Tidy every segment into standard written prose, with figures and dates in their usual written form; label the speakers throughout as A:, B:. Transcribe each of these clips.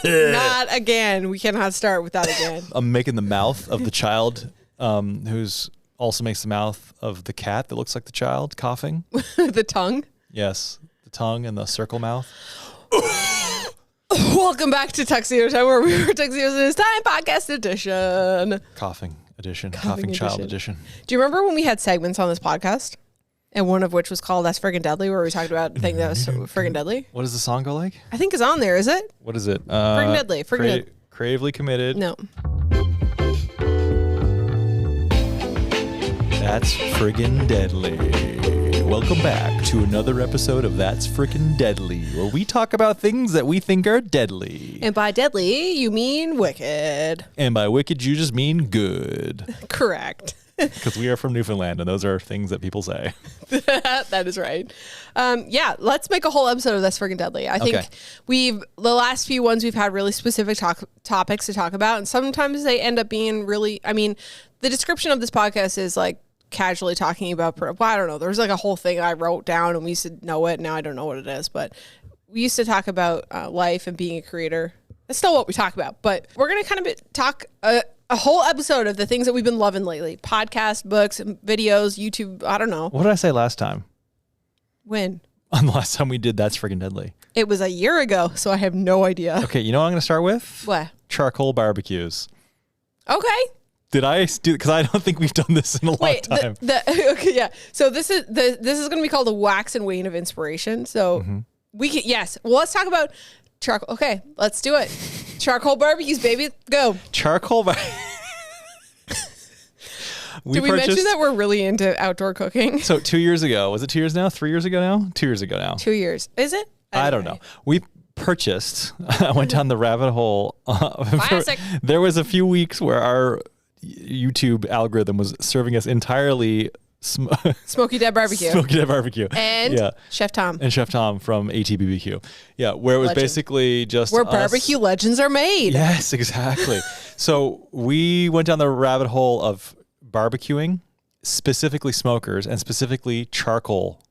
A: Not again. We cannot start with that again.
B: I'm making the mouth of the child, who's also makes the mouth of the cat that looks like the child coughing.
A: The tongue?
B: Yes, the tongue and the circle mouth.
A: Welcome back to Tuxedo Time, where we were Tuxedo's in His Time podcast edition.
B: Coughing edition. Coughing child edition.
A: Do you remember when we had segments on this podcast? And one of which was called That's Friggin' Deadly, where we talked about the thing that was friggin' deadly.
B: What does the song go like?
A: I think it's on there, is it?
B: What is it?
A: Friggin' Deadly. Friggin' Deadly.
B: Creatively Committed.
A: No.
B: That's Friggin' Deadly. Welcome back to another episode of That's Friggin' Deadly, where we talk about things that we think are deadly.
A: And by deadly, you mean wicked.
B: And by wicked, you just mean good.
A: Correct.
B: Because we are from Newfoundland, and those are things that people say.
A: That is right. Yeah, let's make a whole episode of That's Friggin' Deadly. I think the last few ones we've had really specific topics to talk about, and sometimes they end up being really, the description of this podcast is like casually talking about, I don't know, there's like a whole thing I wrote down and we used to know it. Now I don't know what it is, but we used to talk about life and being a creator. That's still what we talk about, but we're going to kind of talk a whole episode of the things that we've been loving lately. Podcasts, books, videos, YouTube, I don't know.
B: What did I say last time?
A: When?
B: On the last time we did That's Friggin' Deadly.
A: It was a year ago, so I have no idea.
B: Okay, you know what I'm going to start with?
A: What?
B: Charcoal barbecues.
A: Okay.
B: Did I do? Because I don't think we've done this in a long time.
A: Okay, yeah. So this is going to be called the Wax and Wane of inspiration. So we can, yes. Well, let's talk about charcoal. Okay, let's do it. Charcoal barbecues, baby. Go.
B: Charcoal
A: Did we mention that we're really into outdoor cooking?
B: So 2 years ago, was it 2 years now? 3 years ago now? 2 years ago now.
A: 2 years. Is it?
B: I don't know. We purchased, I went down the rabbit hole.
A: Classic.
B: There was a few weeks where our YouTube algorithm was serving us entirely
A: Smoky Dead Barbecue.
B: Smoky Dead Barbecue.
A: And Chef Tom.
B: And Chef Tom from BBQ. Yeah, where it was basically just
A: where barbecue legends are made.
B: Yes, exactly. So we went down the rabbit hole of barbecuing, specifically smokers, and specifically charcoal.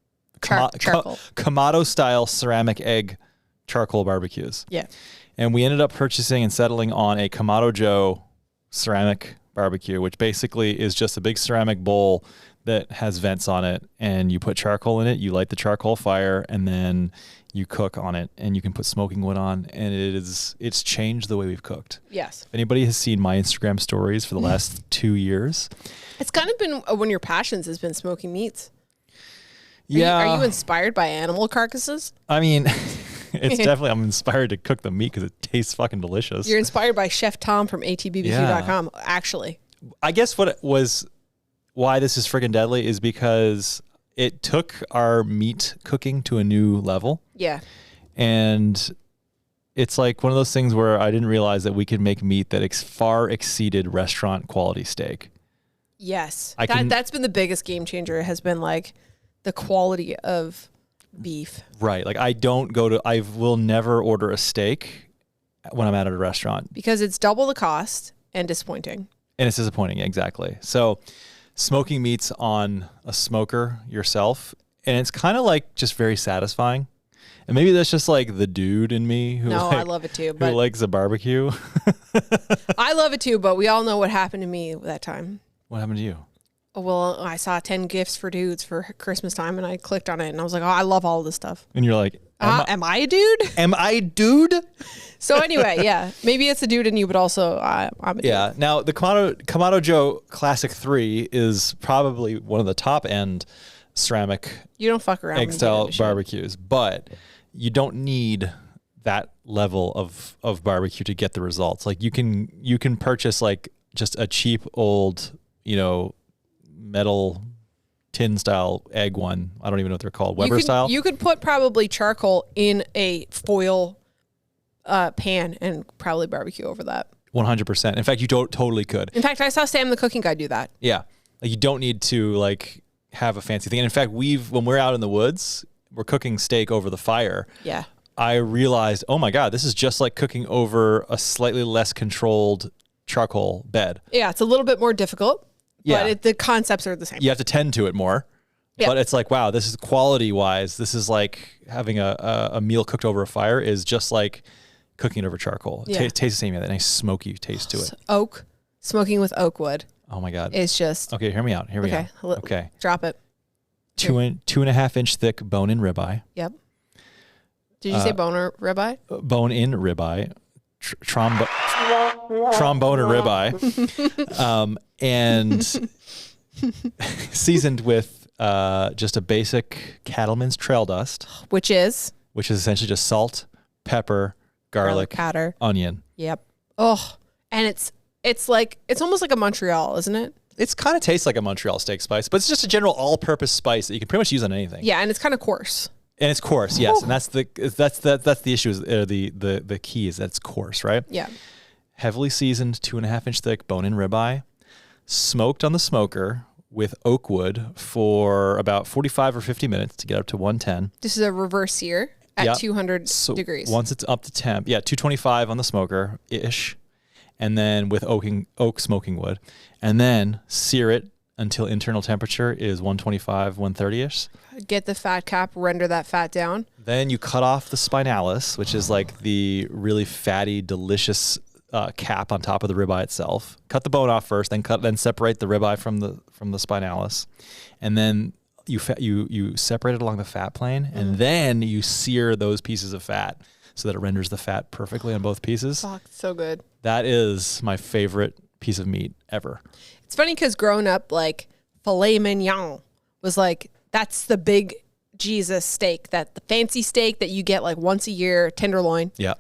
A: Charcoal.
B: Kamado-style ceramic egg charcoal barbecues.
A: Yeah.
B: And we ended up purchasing and settling on a Kamado Joe ceramic barbecue, which basically is just a big ceramic bowl that has vents on it, and you put charcoal in it, you light the charcoal fire, and then you cook on it, and you can put smoking wood on, and it's changed the way we've cooked.
A: Yes.
B: If anybody has seen my Instagram stories for the last 2 years.
A: It's kind of been one of your passions has been smoking meats.
B: Yeah.
A: Are you inspired by animal carcasses?
B: I mean, it's definitely, I'm inspired to cook the meat because it tastes fucking delicious.
A: You're inspired by Chef Tom from atbbq.com, actually.
B: I guess why this is friggin' deadly is because it took our meat cooking to a new level.
A: Yeah. And
B: it's like one of those things where I didn't realize that we could make meat that far exceeded restaurant quality steak.
A: Yes. That's been the biggest game changer, has been like the quality of beef.
B: Right. Like I will never order a steak when I'm at a restaurant.
A: Because it's double the cost and disappointing.
B: And it's disappointing, exactly. So smoking meats on a smoker yourself, and it's kind of like just very satisfying. And maybe that's just like the dude in me
A: I love it too.
B: Who likes a barbecue.
A: I love it too, but we all know what happened to me that time.
B: What happened to you?
A: Well, I saw 10 gifts for dudes for Christmas time, and I clicked on it, and I was like, oh, I love all of this stuff.
B: And you're like,
A: am I a dude?
B: Am I a dude?
A: So anyway, yeah, maybe it's a dude in you, but also I'm a dude.
B: Yeah. Now, the Kamado Joe Classic 3 is probably one of the top end ceramic
A: you don't fuck around
B: egg-style barbecues, but you don't need that level of barbecue to get the results. Like you can purchase like just a cheap old, metal tin style egg one. I don't even know what they're called. Weber style.
A: You could put probably charcoal in a foil pan and probably barbecue over that.
B: 100%. In fact, you totally could.
A: In fact, I saw Sam the Cooking Guy do that.
B: Yeah. Like you don't need to like have a fancy thing. And in fact, when we're out in the woods, we're cooking steak over the fire.
A: Yeah.
B: I realized, oh my God, this is just like cooking over a slightly less controlled charcoal bed.
A: Yeah, it's a little bit more difficult.
B: Yeah.
A: But the concepts are the same.
B: You have to tend to it more.
A: Yeah.
B: But it's like, wow, this is quality wise. This is like having a meal cooked over a fire is just like cooking it over charcoal. It tastes the same. That nice smoky taste to it.
A: Oak, smoking with oak wood.
B: Oh my God.
A: It's just.
B: Okay, hear me out. Here we go. Okay.
A: Drop it.
B: 2.5 inch thick bone-in ribeye.
A: Yep. Did you say bone or ribeye?
B: Bone-in ribeye. Tromboner ribeye. And seasoned with just a basic cattleman's trail dust. Which is essentially just salt, pepper, garlic powder, onion.
A: Yep. Oh, and it's almost like a Montreal, isn't it?
B: It's kind of tastes like a Montreal steak spice, but it's just a general all-purpose spice that you can pretty much use on anything.
A: Yeah, and it's kind of coarse.
B: And it's coarse, yes, and that's the issue. The key is that it's coarse, right?
A: Yeah.
B: Heavily seasoned, 2.5 inch thick bone-in ribeye, smoked on the smoker with oak wood for about 45 or 50 minutes to get up to 110.
A: This is a reverse sear at 200 degrees.
B: Once it's up to temp, 225 on the smoker ish. And then with oak smoking wood, and then sear it until internal temperature is 125, 130-ish.
A: Get the fat cap, render that fat down.
B: Then you cut off the spinalis, which is like the really fatty, delicious cap on top of the ribeye itself. Cut the bone off first, then separate the ribeye from the spinalis, and then you separate it along the fat plane, and then you sear those pieces of fat so that it renders the fat perfectly on both pieces.
A: Fuck, so good.
B: That is my favorite piece of meat ever.
A: It's funny because growing up, like, filet mignon was like, that's the big Jesus steak, that the fancy steak that you get like once a year, tenderloin.
B: Yeah.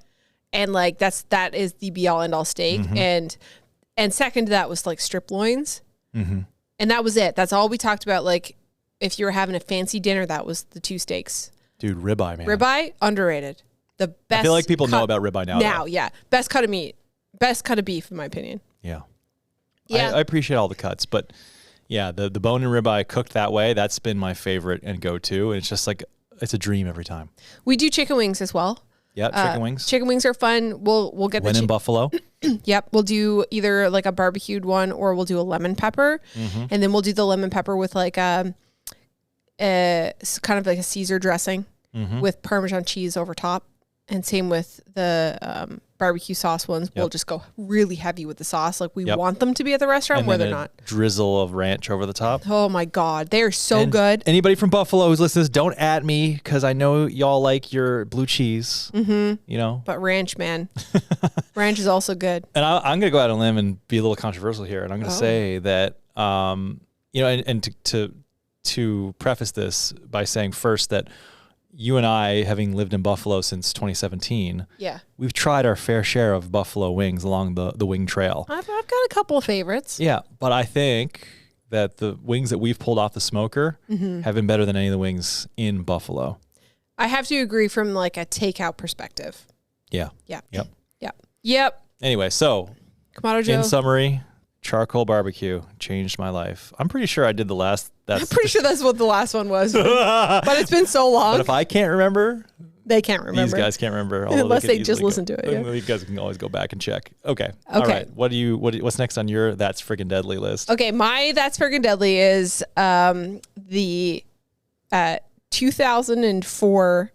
A: And like, that is the be all end all steak. And second to that was like strip loins. And that was it. That's all we talked about. Like, if you were having a fancy dinner, that was the two steaks.
B: Dude, ribeye, man.
A: Ribeye, underrated. The best.
B: I feel like people know about ribeye now.
A: Now, yeah. Best cut of meat. Best cut of beef, in my opinion.
B: Yeah. I appreciate all the cuts, but yeah, the bone and ribeye cooked that way, that's been my favorite and go-to. And it's just like, it's a dream every time.
A: We do chicken wings as well.
B: Yeah, chicken wings.
A: Chicken wings are fun. We'll get
B: Wane in Buffalo.
A: Yep. We'll do either like a barbecued one or we'll do a lemon pepper. And then we'll do the lemon pepper with like kind of like a Caesar dressing with Parmesan cheese over top. And same with the barbecue sauce ones. We'll just go really heavy with the sauce. Like we want them to be at the restaurant where they're not.
B: Drizzle of ranch over the top.
A: Oh my God. They are so good.
B: Anybody from Buffalo who's listening, don't at me because I know y'all like your blue cheese. You know?
A: But ranch, man. Ranch is also good.
B: And I'm going to go out on a limb and be a little controversial here. And I'm going to say that, you know, and to preface this by saying first that you and I, having lived in Buffalo since 2017, we've tried our fair share of buffalo wings along the wing trail.
A: I've got a couple of favorites.
B: Yeah, but I think that the wings that we've pulled off the smoker have been better than any of the wings in Buffalo.
A: I have to agree from like a takeout perspective.
B: Yeah.
A: Yep.
B: Anyway, so
A: Kamado Joe.
B: In summary, charcoal barbecue changed my life. I'm pretty sure I did the last.
A: I'm pretty sure that's what the last one was. But it's been so long.
B: But if I can't remember,
A: they can't remember.
B: These guys can't remember.
A: Unless they just listen to it.
B: You guys can always go back and check. Okay. All right. What's next on your That's Friggin' Deadly list?
A: Okay. My That's Friggin' Deadly is the 2004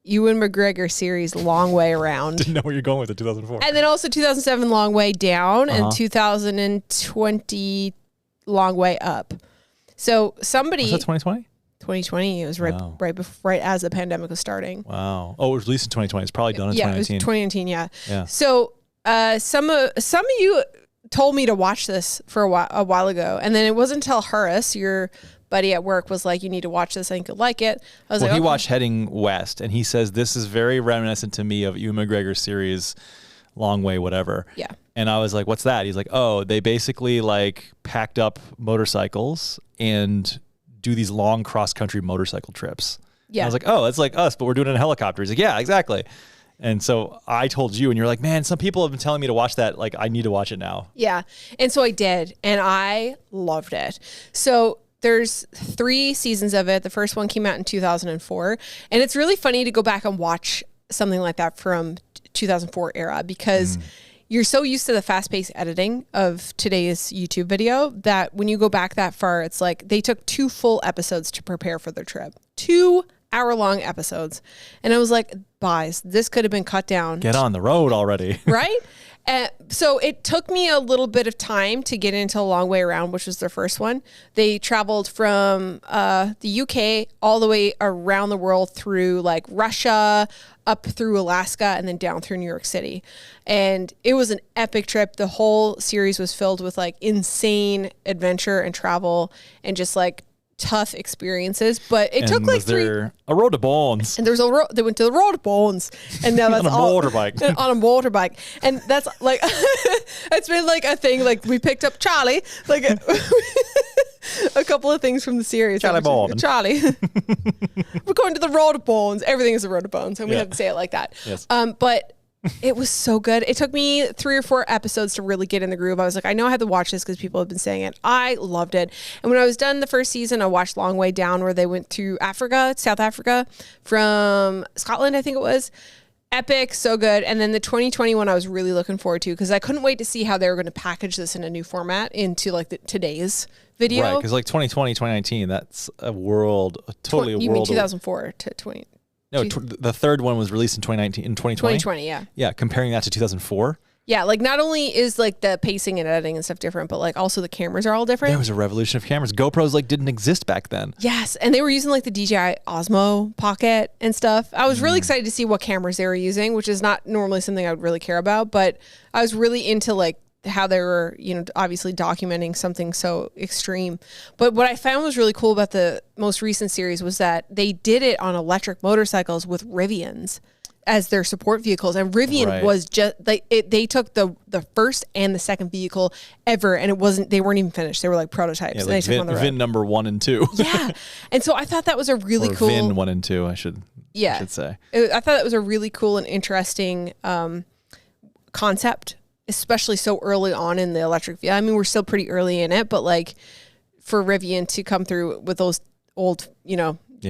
A: Ewan McGregor series Long Way Around.
B: Didn't know where you're going with the 2004.
A: And then also 2007 Long Way Down and 2020 Long Way Up. So somebody...
B: Was that 2020?
A: 2020. It was right as the pandemic was starting.
B: Wow. Oh, it was released in 2020. It's probably done in 2019.
A: Yeah, it was 2019, yeah. So some of you told me to watch this for a while ago. And then it wasn't until Horace, your buddy at work, was like, you need to watch this. I think you'll like it. I was
B: he watched Heading West, and he says, this is very reminiscent to me of Ewan McGregor's series Long Way whatever.
A: Yeah.
B: And I was like, what's that? He's like, oh, they basically like packed up motorcycles and do these long cross-country motorcycle trips. Yeah. And I was like, oh, that's like us, but we're doing it in a helicopter. He's like, yeah, exactly. And so I told you, and you're like, man, some people have been telling me to watch that. Like, I need to watch it now.
A: Yeah. And so I did, and I loved it. So there's 3 seasons of it. The first one came out in 2004. And it's really funny to go back and watch something like that from 2004 era because you're so used to the fast-paced editing of today's YouTube video that when you go back that far, it's like they took 2 full episodes to prepare for their trip. 2-hour-long episodes. And I was like, guys, this could have been cut down.
B: Get on the road already.
A: Right? So it took me a little bit of time to get into A Long Way Around, which was their first one. They traveled from the UK all the way around the world through like Russia, up through Alaska, and then down through New York City. And it was an epic trip. The whole series was filled with like insane adventure and travel and just like tough experiences, but it took like
B: a road to bones.
A: And there's a road. They went to the road to bones, and now that's
B: on a motorbike.
A: On a motorbike, and that's like it's been like a thing. Like we picked up Charlie, like a couple of things from the series.
B: Charlie,
A: we're going to the road to bones. Everything is a road to bones, and we have to say it like that.
B: Yes.
A: But it was so good. It took me 3 or 4 episodes to really get in the groove. I was like, I know I had to watch this because people have been saying it. I loved it. And when I was done the first season, I watched Long Way Down, where they went through South Africa, from Scotland, I think it was. Epic, so good. And then the 2021 I was really looking forward to because I couldn't wait to see how they were going to package this in a new format into like today's video.
B: Right, because like 2020, 2019, that's a world, totally a world.
A: You mean 2004 to 20?
B: No, the third one was released in 2020.
A: 2020, yeah.
B: Yeah, comparing that to 2004.
A: Yeah, like not only is like the pacing and editing and stuff different, but like also the cameras are all different.
B: There was a revolution of cameras. GoPros like didn't exist back then.
A: Yes, and they were using like the DJI Osmo Pocket and stuff. I was really excited to see what cameras they were using, which is not normally something I would really care about, but I was really into like how they were, obviously documenting something so extreme. But what I found was really cool about the most recent series was that they did it on electric motorcycles with Rivians as their support vehicles. And Rivian was just like they took the first and the second vehicle ever, and they weren't even finished. They were like prototypes.
B: Yeah,
A: and
B: like
A: they took them on the road.
B: VIN number 1 and 2.
A: Yeah. And so I thought that was a really cool
B: VIN 1 and 2, I should say.
A: I thought that was a really cool and interesting concept, especially so early on in the electric vehicle. I mean, we're still pretty early in it, but like for Rivian to come through with those old,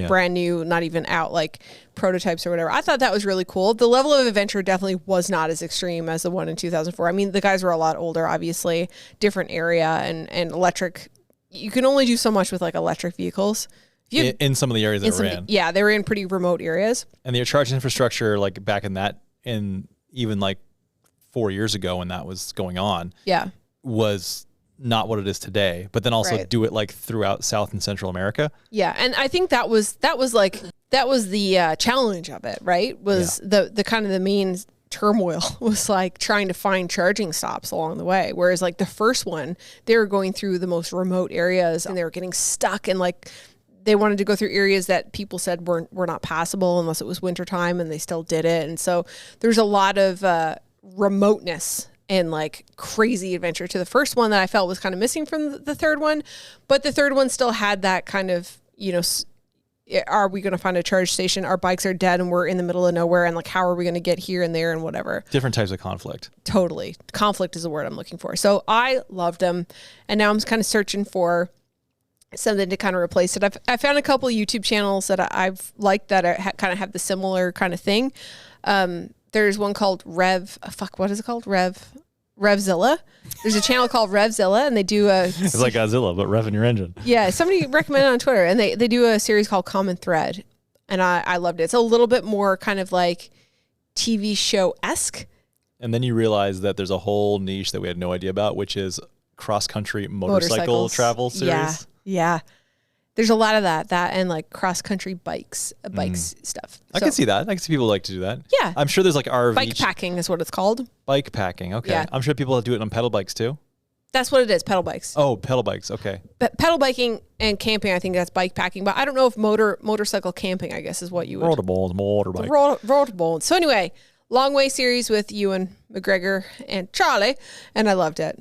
A: brand new, not even out, like prototypes or whatever. I thought that was really cool. The level of adventure definitely was not as extreme as the one in 2004. I mean, the guys were a lot older, obviously, different area, and electric. You can only do so much with like electric vehicles.
B: In some of the areas that we're in.
A: Yeah, they were in pretty remote areas.
B: And the charging infrastructure, like back in even like 4 years ago when that was going on, was not what it is today, but then also do it like throughout South and Central America.
A: Yeah. And I think that was the challenge of it, right? Was the kind of the main turmoil was like trying to find charging stops along the way. Whereas like the first one, they were going through the most remote areas and they were getting stuck, and like they wanted to go through areas that people said were not passable unless it was wintertime, and they still did it. And so there's a lot of remoteness and like crazy adventure to the first one that I felt was kind of missing from the third one. But the third one still had that kind of, are we going to find a charge station? Our bikes are dead and we're in the middle of nowhere, and like, how are we going to get here and there and whatever?
B: Different types of conflict.
A: Totally. Conflict is the word I'm looking for. So I loved them. And now I'm kind of searching for something to kind of replace it. I found a couple of YouTube channels that I've liked that kind of have the similar kind of thing. There's one called what is it called? Revzilla. There's a channel called Revzilla, and they do
B: it's like Godzilla, but revving your engine.
A: Yeah, somebody recommended it on Twitter, and they do a series called Common Thread, and I loved it. It's a little bit more kind of like TV show-esque.
B: And then you realize that there's a whole niche that we had no idea about, which is cross-country motorcycle travel series.
A: Yeah. There's a lot of that and like cross-country bikes stuff.
B: I can see that. I can see people like to do that.
A: Yeah.
B: I'm sure there's like RV.
A: Bike packing is what it's called.
B: Bike packing. Okay.
A: Yeah.
B: I'm sure people do it on pedal bikes too.
A: That's what it is, pedal bikes.
B: Oh, pedal bikes. Okay.
A: But pedal biking and camping, I think that's bike packing. But I don't know if motorcycle camping, I guess, is what you would.
B: Motorbike.
A: Rollable. So anyway, Long Way series with Ewan McGregor and Charlie, and I loved it.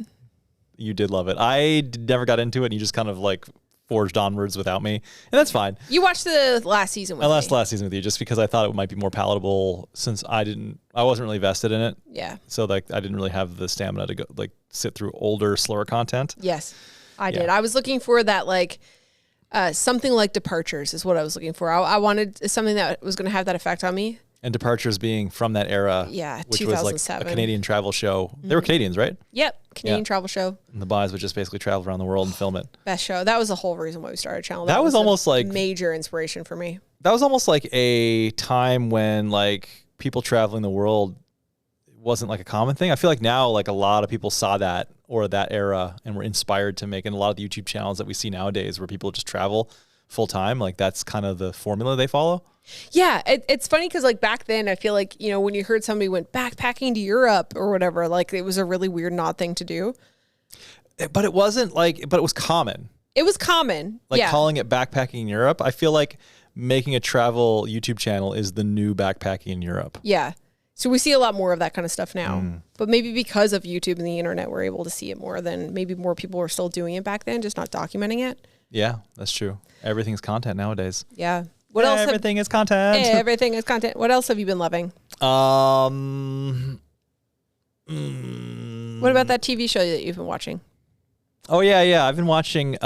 B: You did love it. I never got into it, and you just kind of like forged onwards without me, and that's fine.
A: You watched the last season with me.
B: last season with you, just because I thought it might be more palatable, since I wasn't really vested in it.
A: Yeah.
B: So like I didn't really have the stamina to go like sit through older, slower content.
A: Yes, I did. I was looking for that like something like Departures is what I was looking for. I wanted something that was going to have that effect on me.
B: And Departures being from that era.
A: Yeah,
B: which
A: 2007.
B: was like a Canadian travel show. They were Canadians, right?
A: Yep, Canadian travel show.
B: And the guys would just basically travel around the world and film it.
A: Best show. That was the whole reason why we started a channel.
B: That was almost like
A: major inspiration for me.
B: That was almost like a time when like people traveling the world wasn't like a common thing. I feel like now like a lot of people saw that or that era and were inspired to make, and a lot of the YouTube channels that we see nowadays where people just travel full time, like that's kind of the formula they follow.
A: Yeah, it's funny because like back then, I feel like, you know, when you heard somebody went backpacking to Europe or whatever, like it was a really weird, odd thing to do.
B: But it wasn't like, but it was common.
A: It was common.
B: Like calling it backpacking in Europe. I feel like making a travel YouTube channel is the new backpacking in Europe.
A: Yeah. So we see a lot more of that kind of stuff now. But maybe because of YouTube and the internet, we're able to see it more than maybe more people were still doing it back then, just not documenting it.
B: Yeah, that's true. Everything's content nowadays.
A: Yeah. What else?
B: Everything is content.
A: Everything is content. What else have you been loving? What about that TV show that you've been watching?
B: Oh yeah. I've been watching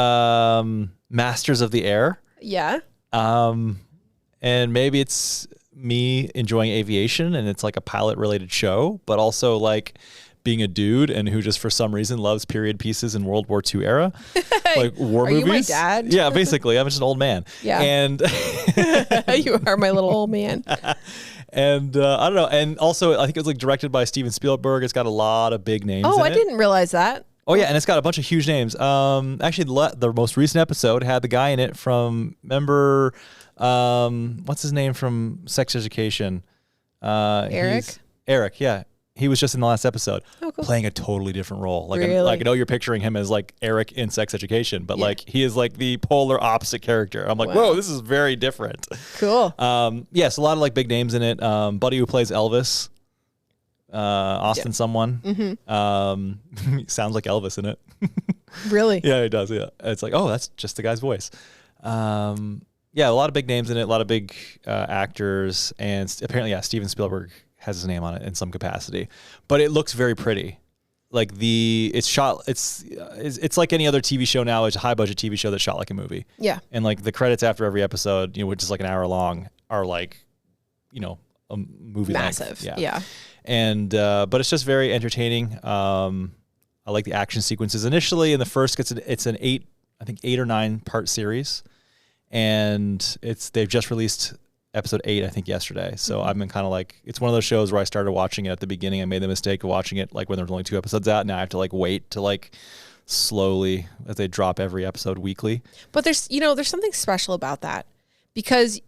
B: Masters of the Air.
A: Yeah.
B: And maybe it's me enjoying aviation and it's like a pilot related show, but also like being a dude and who just for some reason loves period pieces in World War II era, like war movies.
A: Are you my dad?
B: Yeah, basically. I'm just an old man.
A: Yeah.
B: And
A: you are my little old man.
B: And I don't know. And also, I think it was like directed by Steven Spielberg. It's got a lot of big names.
A: Oh,
B: in
A: I didn't realize that.
B: Oh yeah, and it's got a bunch of huge names. Actually, the most recent episode had the guy in it from, remember, what's his name from Sex Education?
A: Eric?
B: Eric, yeah. He was just in the last episode playing a totally different role. Like,
A: really?
B: I know you're picturing him as like Eric in Sex Education, but like he is like the polar opposite character. I'm like, whoa, this is very different.
A: Cool.
B: Yes, a lot of like big names in it. Buddy who plays Elvis, Austin someone. Sounds like Elvis in it.
A: Really?
B: Yeah, he does. Yeah, it's like, oh, that's just the guy's voice. Yeah, a lot of big names in it, a lot of big actors, and apparently, yeah, Steven Spielberg has his name on it in some capacity, but it looks very pretty. Like it's shot, it's like any other TV show now. It's a high budget TV show that's shot like a movie.
A: Yeah. And
B: like the credits after every episode, you know, which is like an hour long, are like, you know, a movie
A: massive.
B: length.
A: Yeah.
B: And, but it's just very entertaining. I like the action sequences. Initially in the first, it's an 8 or 9 part series, and they've just released episode 8, I think, yesterday. So I've been kind of like, it's one of those shows where I started watching it at the beginning. I made the mistake of watching it like when there was only 2 episodes out. Now I have to like wait to like slowly, as they drop every episode weekly.
A: But there's something special about that, because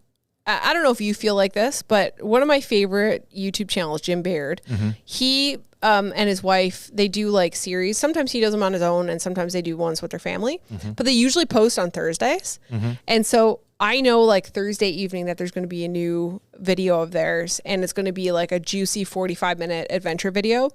A: I don't know if you feel like this, but one of my favorite YouTube channels, Jim Baird, he and his wife, they do like series. Sometimes he does them on his own, and sometimes they do ones with their family. But they usually post on Thursdays. And so I know like Thursday evening that there's going to be a new video of theirs, and it's going to be like a juicy 45-minute adventure video.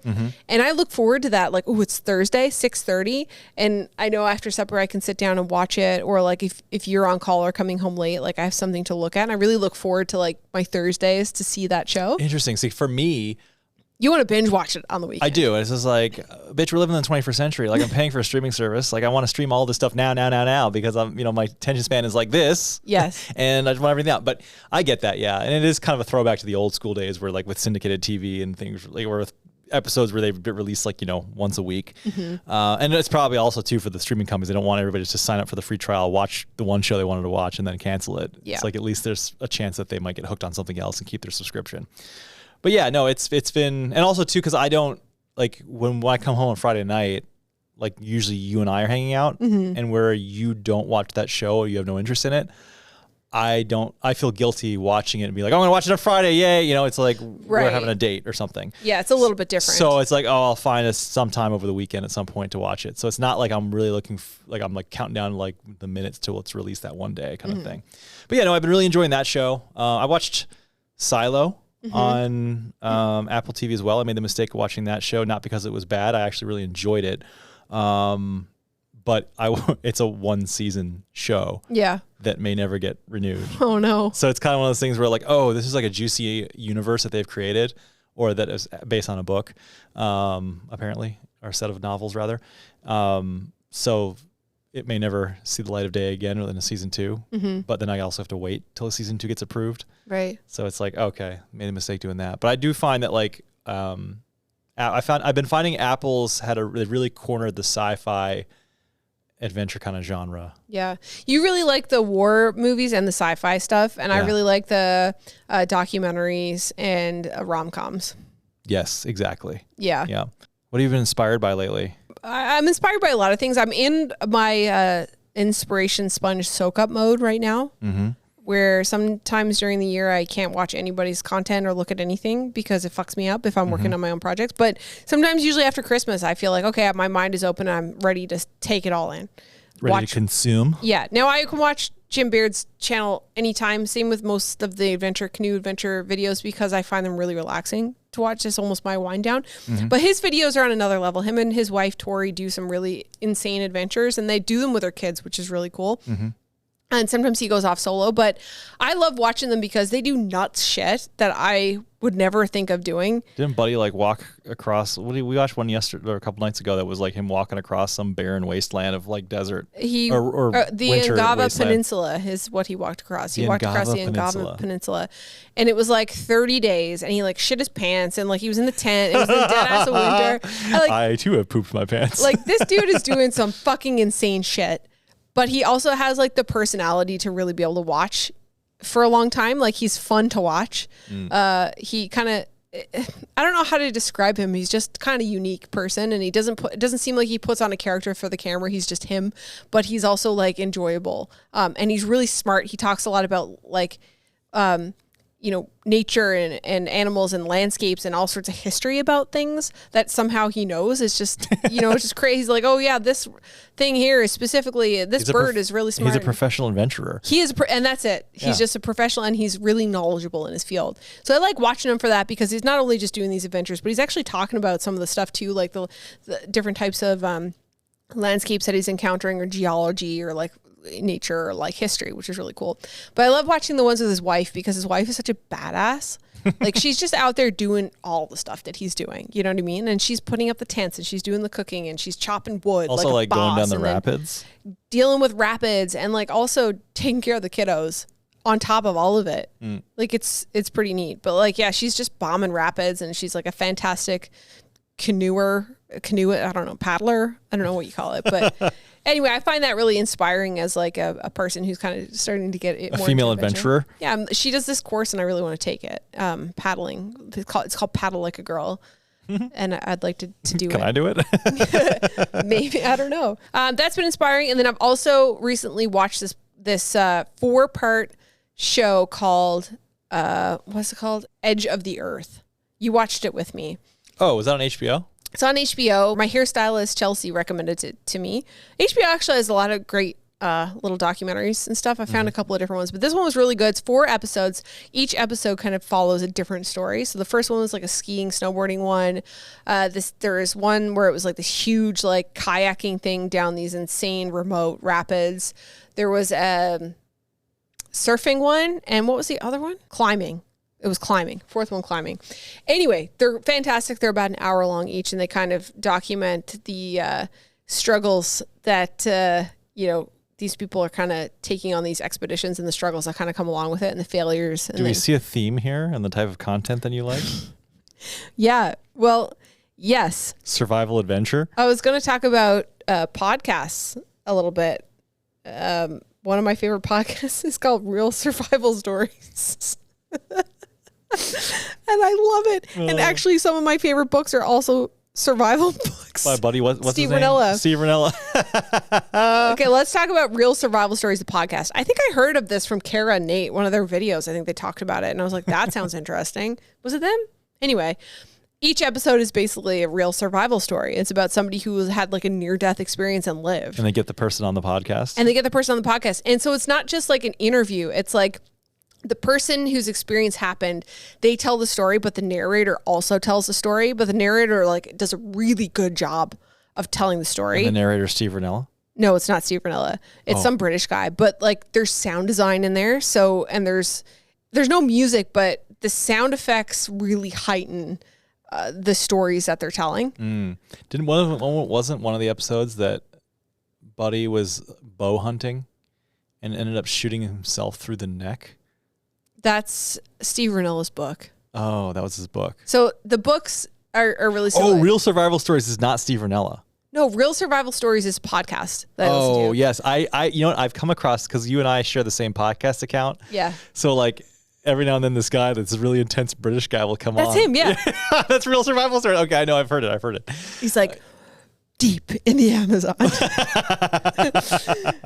A: And I look forward to that. Like, oh, it's Thursday, 6:30. And I know after supper I can sit down and watch it. Or like if you're on call or coming home late, like I have something to look at. And I really look forward to like my Thursdays to see that show.
B: Interesting. See, for me,
A: you want to binge watch it on the weekend.
B: I do. It's just like, bitch, we're living in the 21st century. Like, I'm paying for a streaming service. Like, I want to stream all this stuff now, because I'm, you know, my attention span is like this.
A: Yes.
B: And I just want everything out. But I get that, yeah. And it is kind of a throwback to the old school days where, like, with syndicated TV and things, like, or with episodes where they've released, like, you know, once a week. And it's probably also, too, for the streaming companies. They don't want everybody to just sign up for the free trial, watch the one show they wanted to watch, and then cancel it.
A: Yeah.
B: It's like, at least there's a chance that they might get hooked on something else and keep their subscription. But yeah, no, it's been, and also too, because I don't, like, when I come home on Friday night, like, usually you and I are hanging out, and where you don't watch that show or you have no interest in it, I feel guilty watching it and be like, I'm going to watch it on Friday, yay, you know, it's like we're having a date or something.
A: Yeah, it's a little bit different.
B: So it's like, oh, I'll find us sometime over the weekend at some point to watch it. So it's not like I'm really looking, like I'm like counting down like the minutes till it's released that one day kind of thing. But yeah, no, I've been really enjoying that show. I watched Silo on Apple TV as well. I made the mistake of watching that show, not because it was bad. I actually really enjoyed it. But it's a 1-season show that may never get renewed.
A: Oh, no.
B: So it's kind of one of those things where like, oh, this is like a juicy universe that they've created, or that is based on a book, apparently, or a set of novels rather. So it may never see the light of day again in a season 2.
A: Mm-hmm.
B: But then I also have to wait till season 2 gets approved.
A: Right.
B: So it's like, okay, made a mistake doing that. But I do find that like I've been finding Apple's they really cornered the sci-fi adventure kind of genre.
A: Yeah. You really like the war movies and the sci-fi stuff, and I really like the documentaries and rom-coms.
B: Yes, exactly.
A: Yeah.
B: Yeah. What have you been inspired by lately?
A: I'm inspired by a lot of things. I'm in my inspiration sponge soak-up mode right now, where sometimes during the year I can't watch anybody's content or look at anything because it fucks me up if I'm working on my own projects. But sometimes, usually after Christmas, I feel like, okay, my mind is open and I'm ready to take it all in.
B: Ready to consume?
A: Yeah. Now I can watch Jim Beard's channel anytime. Same with most of the canoe adventure videos, because I find them really relaxing to watch. It's almost my wind down. But his videos are on another level. Him and his wife, Tori, do some really insane adventures, and they do them with their kids, which is really cool. And sometimes he goes off solo, but I love watching them because they do nuts shit that I would never think of doing.
B: Didn't Buddy like walk across? We watched one yesterday or a couple nights ago that was like him walking across some barren wasteland of like desert.
A: The
B: winter
A: Ngava
B: wasteland.
A: Peninsula is what he walked across. He walked across the Ngava Peninsula, and it was like 30 days, and he like shit his pants, and like he was in the tent. It was in the dead ass of winter.
B: I too have pooped my pants.
A: Like, this dude is doing some fucking insane shit. But he also has like the personality to really be able to watch for a long time. Like, he's fun to watch. He kind of, I don't know how to describe him. He's just kind of unique person, and it doesn't seem like he puts on a character for the camera. He's just him, but he's also like enjoyable. And he's really smart. He talks a lot about like, nature and animals and landscapes and all sorts of history about things that somehow he knows. It's just, it's just crazy. He's like, oh yeah, this thing here is specifically, this bird is really smart.
B: He's a professional adventurer.
A: He is, and that's it. He's just a professional, and he's really knowledgeable in his field. So I like watching him for that, because he's not only just doing these adventures, but he's actually talking about some of the stuff too, like the different types of landscapes that he's encountering, or geology, or like nature, or like history, which is really cool. But I love watching the ones with his wife, because his wife is such a badass. Like, she's just out there doing all the stuff that he's doing, you know what I mean? And she's putting up the tents, and she's doing the cooking, and she's chopping wood,
B: also like going down the rapids,
A: dealing with rapids, and like also taking care of the kiddos on top of all of it. Like, it's pretty neat. But like, yeah, she's just bombing rapids, and she's like a fantastic paddler. I don't know what you call it, but anyway, I find that really inspiring as like a person who's kind of starting to get it.
B: A female adventurer.
A: Yeah, she does this course, and I really want to take it. Paddling. It's called Paddle Like a Girl, and I'd like to do it.
B: Can I do it?
A: Maybe, I don't know. That's been inspiring, and then I've also recently watched this 4-part show called what's it called? Edge of the Earth. You watched it with me.
B: Oh, was that on HBO?
A: It's on HBO. My hairstylist, Chelsea, recommended it to me. HBO actually has a lot of great little documentaries and stuff. I found a couple of different ones, but this one was really good. It's 4 episodes. Each episode kind of follows a different story. So the first one was like a skiing, snowboarding one. There is one where it was like this huge like kayaking thing down these insane remote rapids. There was a surfing one. And what was the other one? Climbing. It was climbing. 4th one, climbing. Anyway, they're fantastic. They're about an hour long each, and they kind of document the struggles that, these people are kind of taking on these expeditions, and the struggles that kind of come along with it, and the failures.
B: Do we see a theme here and the type of content that you like?
A: Yeah. Well, yes.
B: Survival adventure.
A: I was going to talk about podcasts a little bit. One of my favorite podcasts is called Real Survival Stories. And I love it. And actually, some of my favorite books are also survival books.
B: My buddy, what's
A: Steve
B: his name?
A: Ranella.
B: Steve Ranella.
A: Okay, let's talk about Real Survival Stories, the podcast. I think I heard of this from Kara and Nate, one of their videos. I think they talked about it, and I was like, that sounds interesting. Was it them? Anyway, each episode is basically a real survival story. It's about somebody who had like a near-death experience and lived.
B: And they get the person on the podcast.
A: And so it's not just like an interview. It's like the person whose experience happened, they tell the story, but the narrator also tells the story. But the narrator like does a really good job of telling the story.
B: And the narrator, Steve Ranella?
A: No, it's not Steve Ranella. It's some British guy. But like, there's sound design in there. So, and there's no music, but the sound effects really heighten the stories that they're telling.
B: Wasn't one of the episodes that buddy was bow hunting and ended up shooting himself through the neck?
A: That's Steve Ranilla's book.
B: Oh, that was his book.
A: So the books are really similar.
B: Oh, Real Survival Stories is not Steve Ranella.
A: No, Real Survival Stories is a podcast that I listen to.
B: Yes. I you know what? I've come across, because you and I share the same podcast account.
A: Yeah.
B: So like every now and then this guy that's a really intense British guy will come on.
A: That's him, yeah.
B: That's Real Survival Stories. Okay, I know. I've heard it.
A: He's like, deep in the Amazon.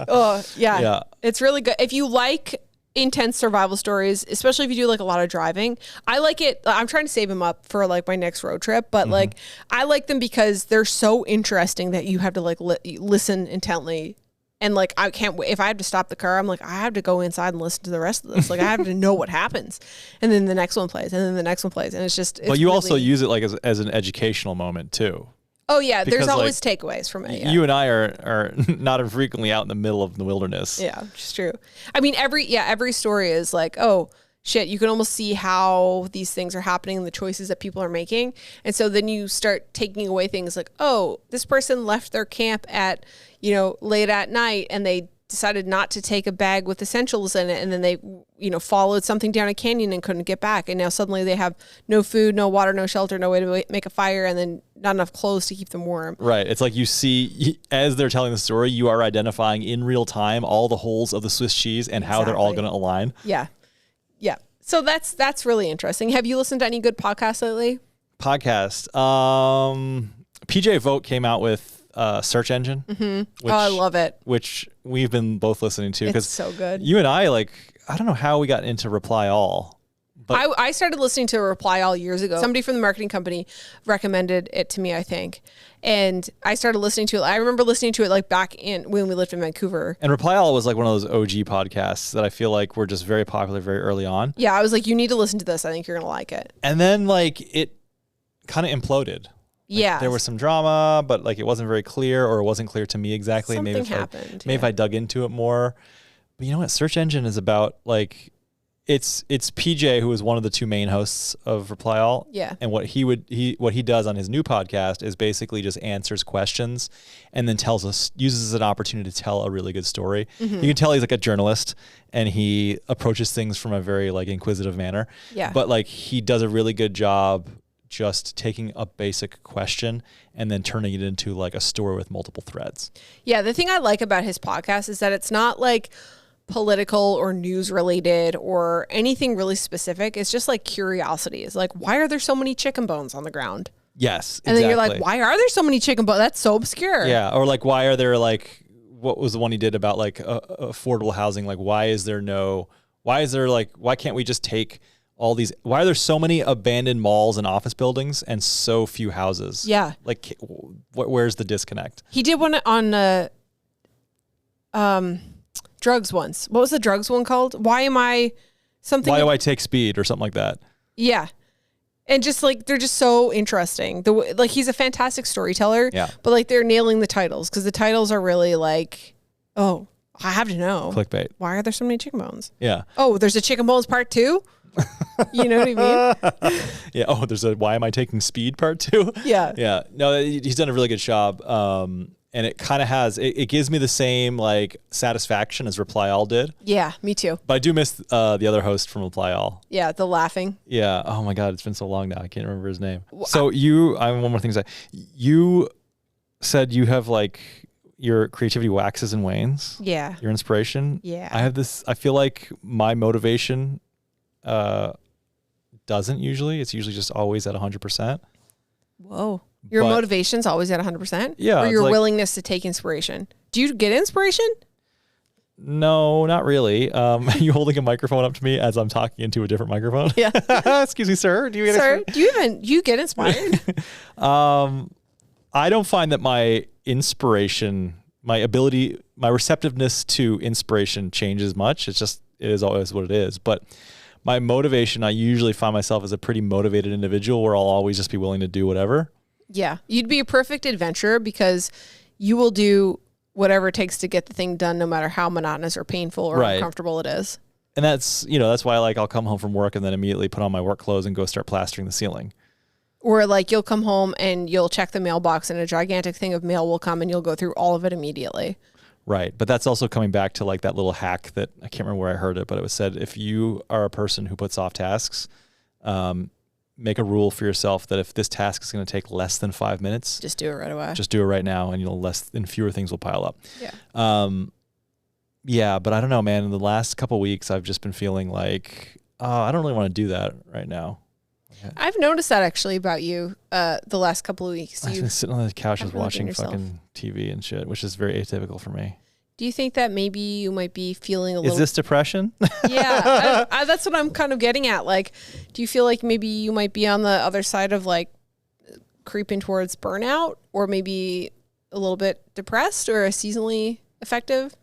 A: Oh, yeah. It's really good. If you like intense survival stories, especially if you do like a lot of driving, I like it. I'm trying to save them up for like my next road trip, but like I like them because they're so interesting that you have to like listen intently. And like, I can't wait. If I have to stop the car, I'm like, I have to go inside and listen to the rest of this. Like I have to know what happens. And then the next one plays, and then the next one plays. And it's just,
B: but you really also use it like as an educational moment too.
A: Oh yeah, because there's always takeaways from it. Yeah.
B: You and I are not infrequently out in the middle of the wilderness.
A: Yeah, it's true. I mean, every story is like, oh shit, you can almost see how these things are happening and the choices that people are making. And so then you start taking away things like, oh, this person left their camp at, late at night, and they decided not to take a bag with essentials in it, and then they followed something down a canyon and couldn't get back, and now suddenly they have no food, no water, no shelter, no way to make a fire, and then not enough clothes to keep them warm.
B: Right. It's like you see, as they're telling the story, you are identifying in real time all the holes of the Swiss cheese and how they're all going to align.
A: Yeah So that's really interesting. Have you listened to any good podcasts lately?
B: PJ Vogt came out with Search Engine.
A: Which, I love it.
B: Which we've been both listening to.
A: It's so good.
B: You and I, I don't know how we got into Reply All. But
A: I started listening to Reply All years ago. Somebody from the marketing company recommended it to me, I think. And I started listening to it. I remember listening to it back when we lived in Vancouver.
B: And Reply All was like one of those OG podcasts that I feel like were just very popular very early on.
A: Yeah, I was like, you need to listen to this. I think you're going to like it.
B: And then it kind of imploded.
A: Yeah.
B: There was some drama, but it wasn't very clear, or it wasn't clear to me exactly.
A: Something happened.
B: Maybe if I dug into it more. But you know what? Search Engine is about it's PJ, who is one of the two main hosts of Reply All.
A: Yeah.
B: And what he does on his new podcast is basically just answers questions and then uses an opportunity to tell a really good story. You can tell he's a journalist, and he approaches things from a very inquisitive manner.
A: Yeah.
B: But he does a really good job just taking a basic question and then turning it into a story with multiple threads.
A: Yeah. The thing I like about his podcast is that it's not political or news related or anything really specific. It's just curiosity. It's why are there so many chicken bones on the ground?
B: Yes.
A: And then you're like, why are there so many chicken bones? That's so obscure.
B: Yeah. Or why are there what was the one he did about affordable housing? Why can't we just take all these, why are there so many abandoned malls and office buildings and so few houses?
A: Yeah.
B: Where's the disconnect?
A: He did one on drugs once. What was the drugs one called? Why do I take speed or something like that? Yeah. And just they're just so interesting. He's a fantastic storyteller.
B: Yeah.
A: But they're nailing the titles, because the titles are really oh, I have to know.
B: Clickbait.
A: Why are there so many chicken bones?
B: Yeah.
A: Oh, there's a chicken bones part 2? You know what I mean?
B: Yeah. Oh, there's a why am I taking speed part 2?
A: Yeah.
B: Yeah. No, he's done a really good job. And it kind of it gives me the same satisfaction as Reply All did.
A: Yeah, me too.
B: But I do miss the other host from Reply All.
A: Yeah, the laughing.
B: Yeah. Oh my God, it's been so long now. I can't remember his name. So one more thing to say. You said you have your creativity waxes and wanes.
A: Yeah.
B: Your inspiration.
A: Yeah.
B: I feel like my motivation doesn't usually. It's usually just always at 100%.
A: Whoa. Your motivation's always at 100%?
B: Yeah.
A: Or your willingness to take inspiration? Do you get inspiration?
B: No, not really. Are you holding a microphone up to me as I'm talking into a different microphone?
A: Yeah.
B: Excuse me, sir. Do you get
A: you get inspired?
B: I don't find that my inspiration, my ability, my receptiveness to inspiration changes much. It is always what it is. But my motivation, I usually find myself as a pretty motivated individual where I'll always just be willing to do whatever.
A: Yeah. You'd be a perfect adventurer because you will do whatever it takes to get the thing done, no matter how monotonous or painful or uncomfortable it is.
B: And that's why I'll come home from work and then immediately put on my work clothes and go start plastering the ceiling.
A: Or you'll come home and you'll check the mailbox and a gigantic thing of mail will come and you'll go through all of it immediately.
B: Right. But that's also coming back to like that little hack that I can't remember where I heard it, but it was said, if you are a person who puts off tasks, make a rule for yourself that if this task is going to take less than 5 minutes,
A: just do it right away.
B: Just do it right now, and fewer things will pile up.
A: Yeah.
B: Yeah, but I don't know, man. In the last couple of weeks, I've just been feeling like, I don't really want to do that right now. Okay.
A: I've noticed that actually about you the last couple of weeks.
B: I've been sitting on the couch just watching
A: yourself.
B: fucking TV and shit, which is very atypical for me.
A: Do you think that maybe you might be feeling a little...
B: Is this depression?
A: Yeah, that's what I'm kind of getting at. Like, do you feel like maybe you might be on the other side of like creeping towards burnout, or maybe a little bit depressed or seasonally affective?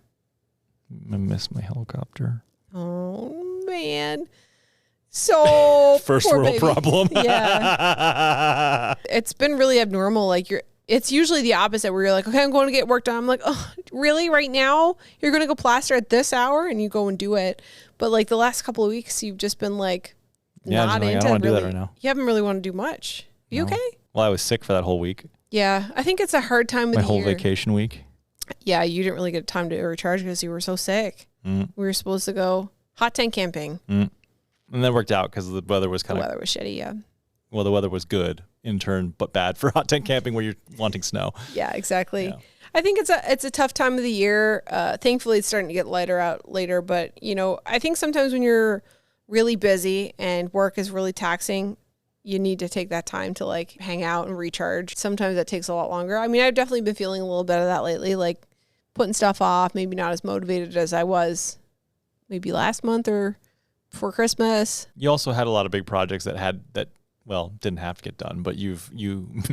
B: I miss my helicopter.
A: Oh, man. So
B: first world baby. Problem.
A: Yeah. It's been really abnormal. Like it's usually the opposite where you're like, okay, I'm going to get work done. I'm like, oh, really? Right now? You're going to go plaster at this hour? And you go and do it. But like the last couple of weeks, you've just been like, not into
B: I don't want to do that right now.
A: You haven't really wanted to do much. You okay?
B: Well, I was sick for that whole week.
A: Yeah. I think it's a hard time of the year.
B: My whole vacation week.
A: Yeah. You didn't really get time to recharge because you were so sick. We were supposed to go hot tent camping.
B: And that worked out because the weather was
A: The weather was shitty, yeah.
B: Well, the weather was good in turn, but bad for hot tent camping where you're wanting snow.
A: Yeah, exactly.
B: Yeah.
A: I think it's a tough time of the year. Thankfully, it's starting to get lighter out later. But, I think sometimes when you're really busy and work is really taxing, you need to take that time to like hang out and recharge. Sometimes that takes a lot longer. I mean, I've definitely been feeling a little bit of that lately, like putting stuff off, maybe not as motivated as I was maybe last month or before Christmas.
B: You also had a lot of big projects that didn't have to get done, but you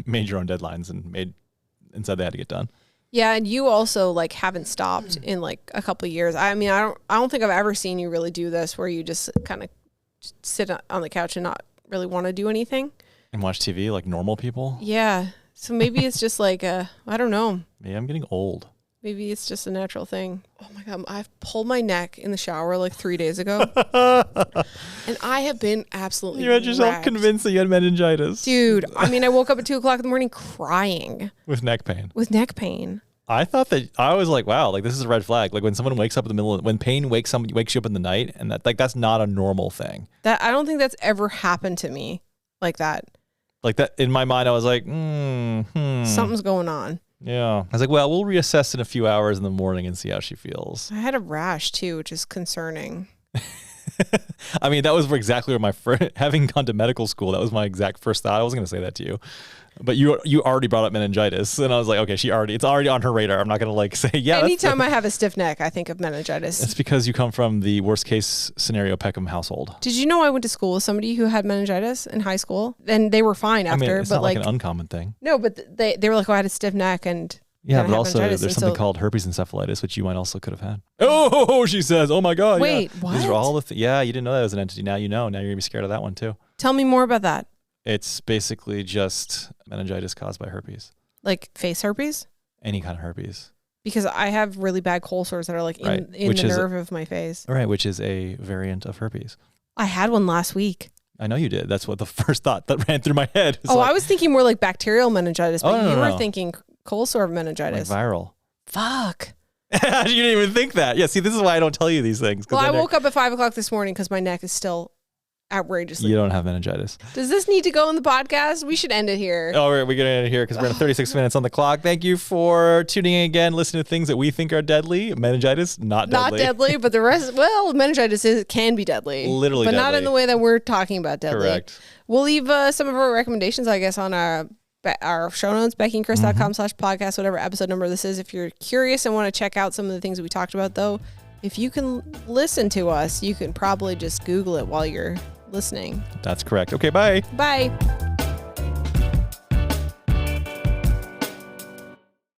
B: made your own deadlines and said they had to get done.
A: Yeah, and you also like haven't stopped in like a couple of years. I mean, I don't think I've ever seen you really do this where you just kind of sit on the couch and not really want to do anything
B: and watch TV like normal people.
A: Yeah. So maybe it's just like I don't know.
B: Maybe I'm getting old.
A: Maybe it's just a natural thing. Oh my God, I've pulled my neck in the shower like 3 days ago. And I have been absolutely
B: You had yourself
A: wrecked.
B: convinced that you had meningitis.
A: Dude, I mean, I woke up at 2 o'clock in the morning crying.
B: With neck pain. I thought that, I was like, wow, like this is a red flag. Like when someone wakes up in the middle when pain wakes you up in the night, and that's not a normal thing.
A: I don't think that's ever happened to me like that.
B: Like that, in my mind, I was like,
A: Something's going on.
B: Yeah. I was like, well, we'll reassess in a few hours in the morning and see how she feels.
A: I had a rash too, which is concerning.
B: I mean, that was exactly where my friend, having gone to medical school, that was my exact first thought. I wasn't going to say that to you. But you already brought up meningitis. And I was like, okay, it's already on her radar. I'm not going to like say, yeah.
A: Anytime I have a stiff neck, I think of meningitis.
B: It's because you come from the worst case scenario Peckham household.
A: Did you know I went to school with somebody who had meningitis in high school? And they were fine after.
B: I mean, it's not like an uncommon thing.
A: No, but they were like, oh, I had a stiff neck and...
B: Yeah, but also there's something called herpes encephalitis, which you might also could have had. Oh, she says, oh my God.
A: Wait,
B: yeah.
A: what?
B: These are all yeah, you didn't know that was an entity. Now you know. Now you're going to be scared of that one too.
A: Tell me more about that.
B: It's basically just meningitis caused by herpes.
A: Like face herpes?
B: Any kind of herpes.
A: Because I have really bad cold sores that are like in the nerve of my face.
B: Right, which is a variant of herpes.
A: I had one last week.
B: I know you did. That's what the first thought that ran through my head.
A: I was thinking more like bacterial meningitis, but you were
B: no.
A: thinking cold sore meningitis.
B: Like viral.
A: Fuck.
B: You didn't even think that. Yeah, see, this is why I don't tell you these things.
A: Well, I woke up at 5 o'clock this morning because my neck is still outrageously.
B: You don't have meningitis.
A: Does this need to go in the podcast? We should end it here.
B: Oh, we're going to end it here because we're at 36 minutes on the clock. Thank you for tuning in again, listening to things that we think are deadly. Meningitis, not deadly.
A: Not deadly, but the rest, well, meningitis can be deadly.
B: Literally
A: but
B: deadly.
A: But not in the way that we're talking about deadly.
B: Correct.
A: We'll leave some of our recommendations, I guess, on our show notes, BeckiandChris.com/podcast, whatever episode number this is. If you're curious and want to check out some of the things that we talked about, though, if you can listen to us, you can probably just Google it while you're listening.
B: That's correct. Okay, bye.
A: Bye.